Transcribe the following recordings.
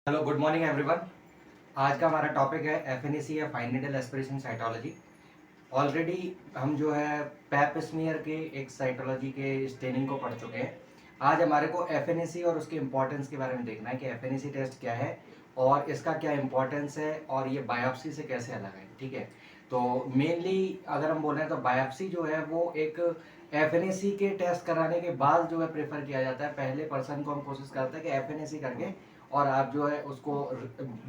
Hello, good morning everyone. आज का हमारा टॉपिक है एफएनएसी या fine needle aspiration cytology. Already हम जो है पैप स्मीयर के एक साइटोलॉजी के ट्रेनिंग को पढ़ चुके हैं। आज हमारे को एफएनएसी और उसके इम्पोर्टेंस के बारे में देखना है कि एफएनएसी टेस्ट क्या है और इसका क्या इम्पोर्टेंस है और ये बायोप्सी से कैसे अलग है। ठीक है, तो मेनली अगर हम बोलें तो बायोप्सी जो है वो एक एफएनएसी के टेस्ट कराने के बाद जो है प्रेफर किया जाता है। पहले पर्सन को हम कोशिश करते हैं कि एफएनएसी करके और आप जो है उसको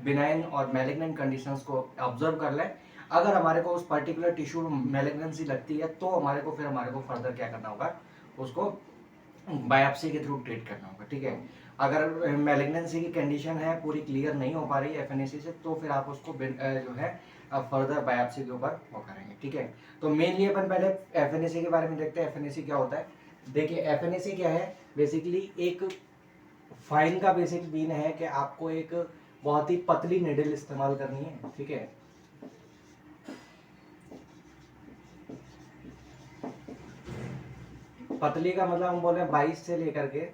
बिनाइन और मैलिग्नेंट कंडीशंस को ऑब्जर्व कर लें। अगर हमारे को उस पर्टिकुलर टिश्यू में मैलिग्नेंसी लगती है तो हमारे को फर्दर क्या करना होगा, उसको बायोप्सी के थ्रू ट्रीट करना होगा। ठीक है, अगर मैलिग्नेंसी की कंडीशन है पूरी क्लियर नहीं हो पा रही एफएनएसी से तो फिर आप उसको जो है फर्दर बायोप्सी के ऊपर वो करेंगे। ठीक है, तो मेनली अपन पहले एफएनएसी के बारे में देखते हैं। एफएनएसी क्या होता है? देखिए, एफएनएसी क्या है? बेसिकली एक फाइन का बेसिक मीन है कि आपको एक बहुत ही पतली निडल इस्तेमाल करनी है। ठीक है, पतली का मतलब हम बोले 22 से लेकर के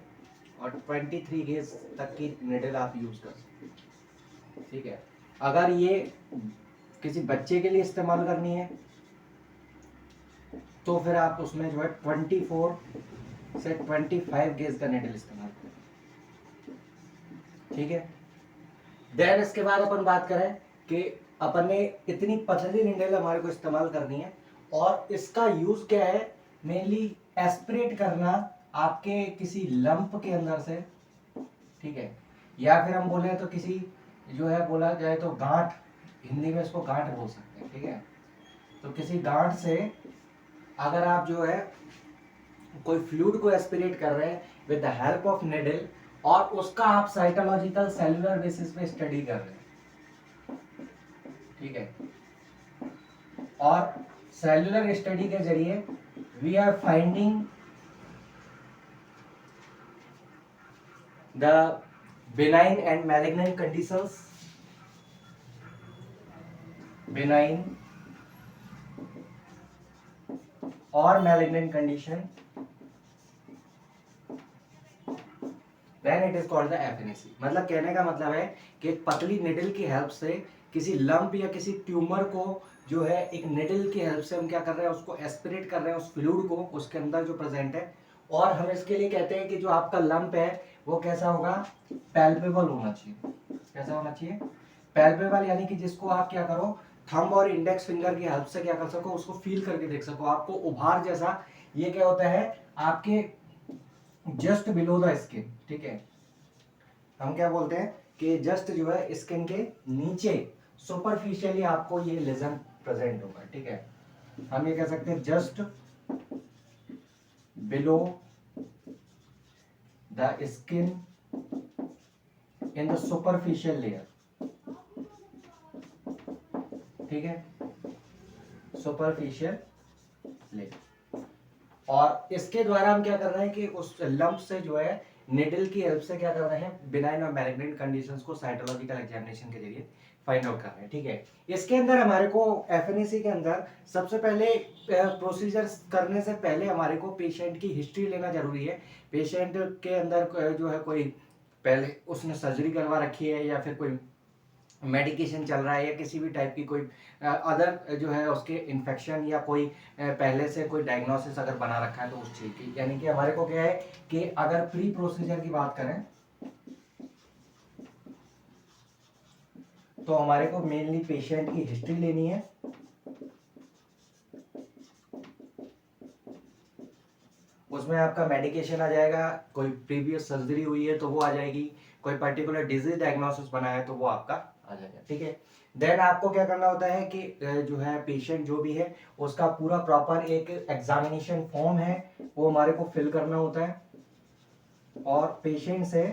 और 23 गेज तक की निडल आप यूज कर सकते हैं। ठीक है, अगर ये किसी बच्चे के लिए इस्तेमाल करनी है तो फिर आप उसमें जो है 24 से 25 गेज का निडल इस्तेमाल करें। ठीक है, देन इसके बाद अपन बात करें कि अपन ने इतनी पतली निडल हमारे को इस्तेमाल करनी है और इसका यूज क्या है? मेनली एस्पिरेट करना आपके किसी लंप के अंदर से। ठीक है, या फिर हम बोले तो किसी जो है बोला जाए तो गांठ, हिंदी में इसको गांठ बोल सकते हैं। ठीक है, तो किसी गांठ से अगर आप जो है कोई फ्लूइड को एस्पिरेट कर रहे हैं with the help of needle और उसका आप साइटोलॉजिकल सेलुलर बेसिस पे स्टडी कर रहे हैं। ठीक है, और सेलुलर स्टडी के जरिए we are finding the benign and malignant conditions, benign और malignant condition, then it is called the FNAC। मतलब कहने का मतलब है कि एक पतली निडल की हेल्प से किसी लंप या किसी ट्यूमर को जो है एक निडल की हेल्प से हम क्या कर रहे हैं, उसको एस्पिरेट कर रहे हैं उस फ्लूइड को उसके अंदर जो प्रेजेंट है। और हम इसके लिए कहते हैं कि जो आपका लंप है वो कैसा होगा? पैल्पेबल होना चाहिए। कैसा होना चाहिए? पैल्पेबल, यानी कि जिसको आप क्या करो, थंब और इंडेक्स फिंगर की हेल्प से क्या कर सको, उसको फील करके देख सको। आपको उभार जैसा ये क्या होता है आपके जस्ट बिलो द स्किन। ठीक है, हम क्या बोलते हैं कि जस्ट जो है स्किन के नीचे सुपरफिशियली आपको ये लेजन प्रेजेंट होगा। ठीक है, हम ये कह सकते हैं just below the skin in the superficial layer. ठीक है, सुपरफिशियल लेयर। और इसके द्वारा हम क्या कर रहे हैं कि उस लंप से जो है निडल की हेल्प से क्या कर रहे हैं, बिनाइन और मैलिग्नेंट कंडीशंस को साइटोलॉजिकल एग्जामिनेशन के जरिए फाइंड आउट कर रहे हैं। ठीक है, इसके अंदर हमारे को एफएनएसी के अंदर सबसे पहले प्रोसीजर करने से पहले हमारे को पेशेंट की हिस्ट्री लेना जरूरी है। पेशेंट के अंदर जो है कोई पहले उसने सर्जरी करवा रखी है या फिर कोई मेडिकेशन चल रहा है या किसी भी टाइप की कोई अदर जो है उसके इन्फेक्शन या कोई पहले से कोई डायग्नोसिस अगर बना रखा है तो उस चीज की, यानी कि हमारे को क्या है कि अगर प्री प्रोसीजर की बात करें तो हमारे को मेनली पेशेंट की हिस्ट्री लेनी है। उसमें आपका मेडिकेशन आ जाएगा, कोई प्रीवियस सर्जरी हुई है तो वो आ जाएगी, कोई पर्टिकुलर डिजीज डायग्नोसिस बना है तो वो आपका आ जाएगा। ठीक है, देन आपको क्या करना होता है कि जो है पेशेंट जो भी है उसका पूरा प्रॉपर एक एग्जामिनेशन फॉर्म है वो हमारे को फिल करना होता है और पेशेंट से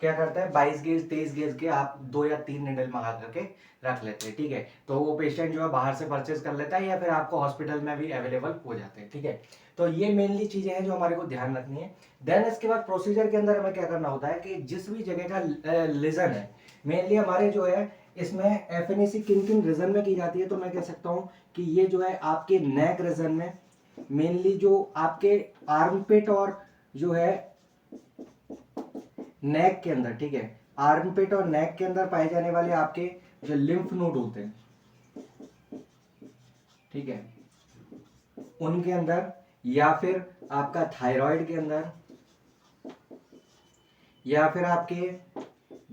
क्या करता है 22 गेज 23 गेज के आप 2 या 3 निडल मंगा करके रख लेते हैं। ठीक है, तो वो पेशेंट जो है बाहर से परचेज कर लेता है या फिर आपको हॉस्पिटल में भी अवेलेबल हो जाते हैं। ठीक है, तो ये मेनली चीजें हैं जो हमारे को ध्यान रखनी है। देन इसके बाद प्रोसीजर के अंदर हमें क्या करना होता है कि जिस भी जगह का लेजन है, मेनली हमारे जो है इसमें एफएनएसी किन किन रीजन में की जाती है, तो मैं कह सकता हूँ कि ये जो है आपके नेक रीजन में, मेनली जो आपके आर्मपिट और जो है नेक के अंदर, ठीक है, आर्मपिट और नेक के अंदर पाए जाने वाले आपके जो लिम्फ नोड होते हैं, ठीक है, उनके अंदर, या फिर आपका थायराइड के अंदर, या फिर आपके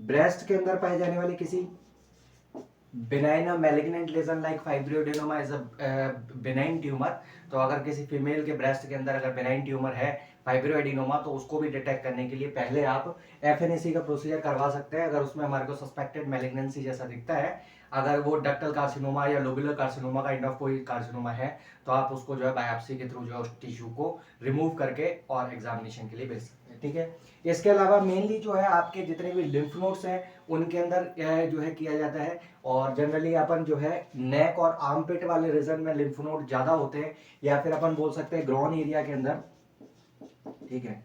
ब्रेस्ट के अंदर पाए जाने वाले किसी benign malignant lesion like fibroadenoma is a benign tumour. तो अगर किसी फीमेल के ब्रेस्ट के अंदर अगर बिनाइन ट्यूमर है फाइब्रोएडिनोमा, तो उसको भी डिटेक्ट करने के लिए पहले आप एफएनएसी का प्रोसीजर करवा सकते हैं। अगर उसमें हमारे को सस्पेक्टेड मैलिग्नेंसी जैसा दिखता है, अगर वो डक्टल कार्सिनोमा या लोबुलर कार्सिनोमा काइंड ऑफ कोई कार्सिनोमा है, तो आप उसको जो है बायोप्सी के थ्रू जो है उस टिश्यू को रिमूव करके और एग्जामिनेशन के लिए भेज सकते हैं, ठीक है। इसके अलावा मेनली जो है आपके जितने भी लिम्फ नोड्स हैं उनके अंदर जो है किया जाता है, और जनरली अपन जो है नेक और आर्मपिट वाले रीजन में लिम्फ नोड ज्यादा होते हैं, या फिर अपन बोल सकते हैं ग्रॉन एरिया के अंदर, ठीक है,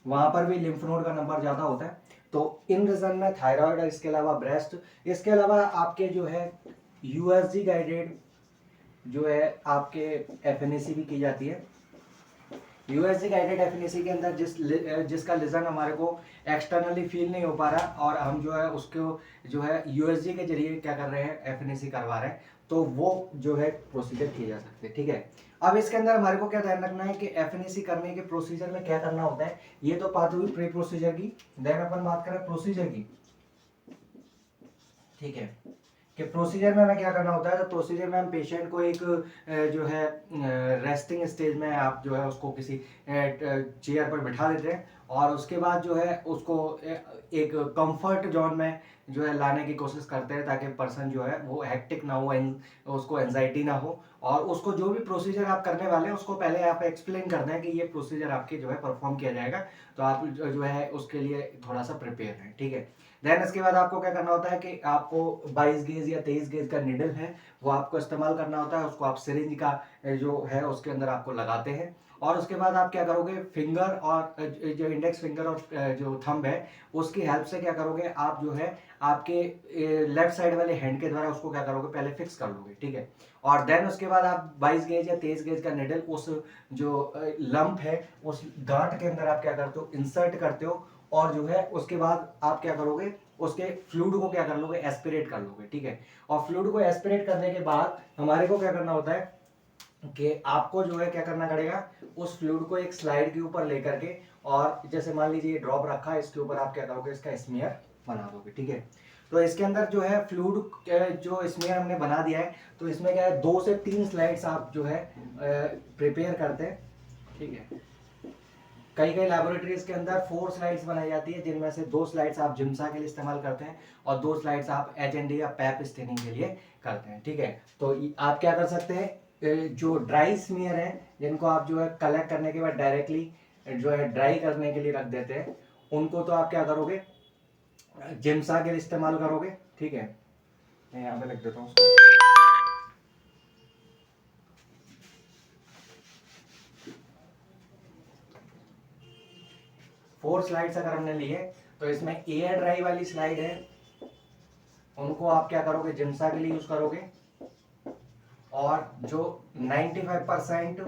वहां पर भी लिम्फ नोड का नंबर ज्यादा होता है। तो इन रीजन में थायराइड, इसके अलावा ब्रेस्ट, इसके अलावा आपके जो है यूएसजी गाइडेड जो है आपके एफएनएसी भी की जाती है। यूएसजी गाइडेड एफएनएसी के अंदर जिसका लिजन हमारे को एक्सटर्नली फील नहीं हो पा रहा, और हम जो है उसको जो है यूएसजी के जरिए क्या कर रहे हैं, एफएनएसी करवा रहे हैं, तो वो जो है प्रोसीजर किए जा सकते हैं, ठीक है। अब इसके अंदर हमारे को क्या ध्यान रखना है कि एफएनएसी करने के प्रोसीजर में क्या करना होता है। ये तो बात हुई प्री प्रोसीजर की, देन अपन बात करें प्रोसीजर की, ठीक है, कि प्रोसीजर में हमें क्या करना होता है। तो प्रोसीजर में हम पेशेंट को एक जो है रेस्टिंग स्टेज में आप जो है उसको किसी चेयर पर बिठा देते हैं, और उसके बाद जो है उसको एक कंफर्ट जोन में जो है लाने की कोशिश करते हैं, ताकि पर्सन जो है वो हेक्टिक ना हो, उसको एंजाइटी ना हो, और उसको जो भी प्रोसीजर आप करने वाले हैं उसको पहले आप एक्सप्लेन कर दें कि ये प्रोसीजर आपके जो है परफॉर्म किया जाएगा, तो आप जो है उसके लिए थोड़ा सा प्रिपेयर हैं, ठीक है। देन इसके बाद आपको क्या करना होता है कि आपको 22 गेज या 23 गेज का निडल है वो आपको इस्तेमाल करना होता है, उसको आप सिरिंज का जो है उसके अंदर आपको लगाते हैं, और उसके बाद आप क्या करोगे, फिंगर और जो इंडेक्स फिंगर और जो थंब है उसकी हेल्प से क्या करोगे, आप जो है आपके लेफ्ट साइड वाले हैंड के द्वारा उसको क्या करोगे, पहले फिक्स कर लोगे, ठीक है। और देन उसके बाद आप 22 गेज या 23 गेज का निडल उस जो लंप है उस गांठ के अंदर आप क्या करते हो, इंसर्ट करते हो, और जो है उसके बाद आप क्या करोगे, उसके फ्लूइड को क्या कर लोगे, एस्पिरेट कर लोगे, ठीक है। और फ्लूइड को एस्पिरेट करने के बाद हमारे को क्या करना होता है कि आपको जो है क्या करना पड़ेगा, उस फ्लूइड को एक स्लाइड के ऊपर लेकर के, और जैसे मान लीजिए ड्रॉप रखा है, इसके ऊपर आप क्या करोगे, इसका स्मीयर बना दोगे, ठीक है। तो इसके अंदर जो है फ्लूइड जो स्मीयर हमने बना दिया है, तो इसमें क्या है 2 से 3 स्लाइड्स आप जो है प्रिपेयर करते हैं, ठीक है। कई कई लैबोरेटरीज के अंदर 4 स्लाइड्स बनाई जाती है, जिनमें से 2 स्लाइड्स आप जिम्सा के लिए इस्तेमाल करते हैं, और 2 स्लाइड्स आप एचएनडी या पैप स्टेनिंग के लिए करते हैं, ठीक है। तो आप क्या कर सकते हैं, जो ड्राई स्मीयर है जिनको आप जो है कलेक्ट करने के बाद डायरेक्टली जो है ड्राई करने के लिए रख देते हैं, उनको तो आप क्या करोगे, जिम्सा के लिए इस्तेमाल करोगे, ठीक है। मैं यहाँ पे लिख देता हूँ। 4 स्लाइड्स अगर हमने लिए, तो इसमें एयर ड्राई वाली स्लाइड है, उनको आप क्या करोगे, जिम्सा के लिए यूज करोगे, और जो 95%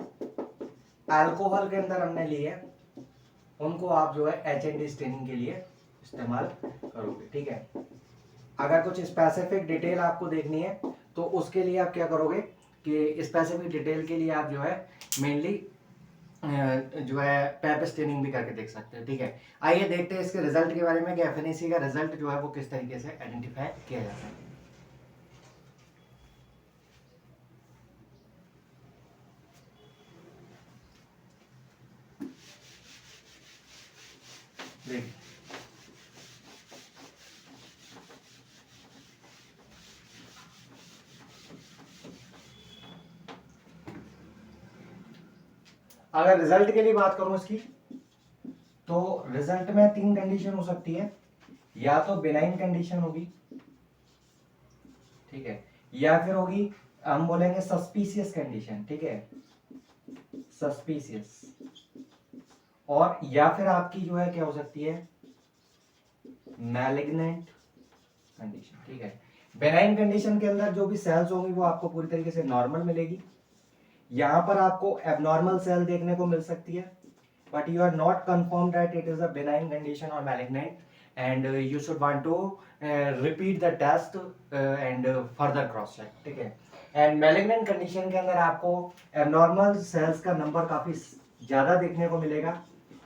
अल्कोहल के अंदर हमने लिए उनको आप जो है एचएनडी स्टेनिंग के लिए इस्तेमाल करोगे, ठीक है। अगर कुछ स्पेसिफिक डिटेल आपको देखनी है तो उसके लिए आप क्या करोगे कि स्पेसिफिक डिटेल के लिए आप जो है मेनली जो है पैप स्टेनिंग भी करके देख सकते हैं, ठीक है। आइए देखते हैं इसके रिजल्ट के बारे में कि एफएनएसी का रिजल्ट जो है वो किस तरीके से आइडेंटिफाई किया जाता है। देखिए, अगर रिजल्ट के लिए बात करूं इसकी, तो रिजल्ट में 3 कंडीशन हो सकती है, या तो बिनाइन कंडीशन होगी, ठीक है, या फिर होगी हम बोलेंगे सस्पिशियस कंडीशन, ठीक है, सस्पिशियस, और या फिर आपकी जो है क्या हो सकती है, मैलिग्नेंट कंडीशन, ठीक है। बेनाइन कंडीशन के अंदर जो भी सेल्स होंगी वो आपको पूरी तरीके से नॉर्मल मिलेगी, यहां पर आपको एबनॉर्मल सेल देखने को मिल सकती है, but you are not confirmed that it is a benign condition or malignant, and you should want to repeat the test and further cross check, ठीक है। एंड मैलिग्नेंट कंडीशन के अंदर आपको एबनॉर्मल सेल्स का नंबर काफी ज्यादा देखने को मिलेगा,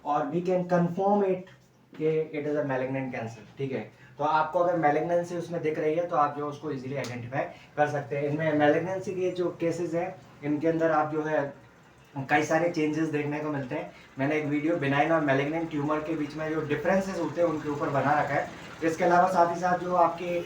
और वी कैन कंफर्म इट कि it is a malignant cancer, ठीक है। तो आपको अगर मैलिग्नेंसी उसमें दिख रही है तो आप जो उसको इजीली आइडेंटिफाई कर सकते हैं। इनमें मैलिग्नेंसी के जो केसेस हैं इनके अंदर आप जो है कई सारे चेंजेस देखने को मिलते हैं। मैंने एक वीडियो बिनाइन और मैलिग्नेंट ट्यूमर के बीच में जो डिफरेंसेस होते हैं उनके ऊपर बना रखा है। इसके अलावा साथ ही साथ जो आपके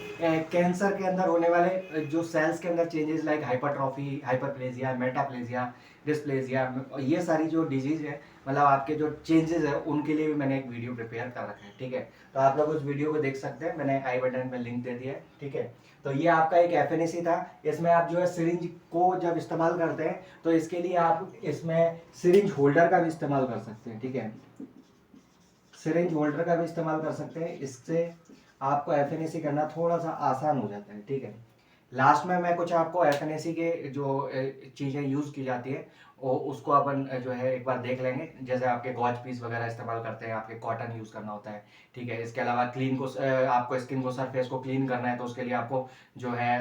कैंसर के अंदर होने वाले जो सेल्स के अंदर changes like hypertrophy, hyperplasia, metaplasia, dysplasia, ये सारी जो डिजीज है, मतलब आपके जो चेंजेस है उनके लिए भी मैंने एक वीडियो प्रिपेयर कर रखा है, ठीक है। तो आप लोग उस वीडियो को देख सकते हैं, मैंने आई बटन में लिंक दे दिया है, ठीक है। तो ये आपका एक एफएनएसी था। इसमें आप जो है सिरिंज को जब इस्तेमाल करते हैं तो इसके लिए आप इसमें सिरिंज होल्डर का भी इस्तेमाल कर सकते हैं, ठीक है। सिरिंज होल्डर का भी इस्तेमाल कर सकते हैं, इससे आपको एफएनएसी करना थोड़ा सा आसान हो जाता है, ठीक है। लास्ट में मैं कुछ आपको एफएनएसी के जो चीज़ें यूज़ की जाती है वो उसको अपन जो है एक बार देख लेंगे। जैसे आपके गॉज पीस वगैरह इस्तेमाल करते हैं, आपके कॉटन यूज़ करना होता है, ठीक है। इसके अलावा क्लीन को आपको स्किन को, सरफेस को क्लीन करना है तो उसके लिए आपको जो है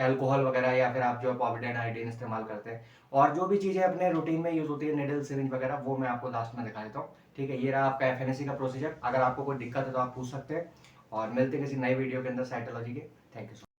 एल्कोहल वगैरह या फिर आप जो है पॉविडेन आयोडीन इस्तेमाल करते हैं। और जो भी चीज़ें अपने रूटीन में यूज़ होती है, निडल, सिरिंज वगैरह, वो मैं आपको लास्ट में दिखा देता हूँ, ठीक है। ये रहा आपका एफएनएसी का प्रोसीजर। अगर आपको कोई दिक्कत है तो आप पूछ सकते हैं, और मिलते हैं किसी नई वीडियो के अंदर साइटोलॉजी के। Thank you.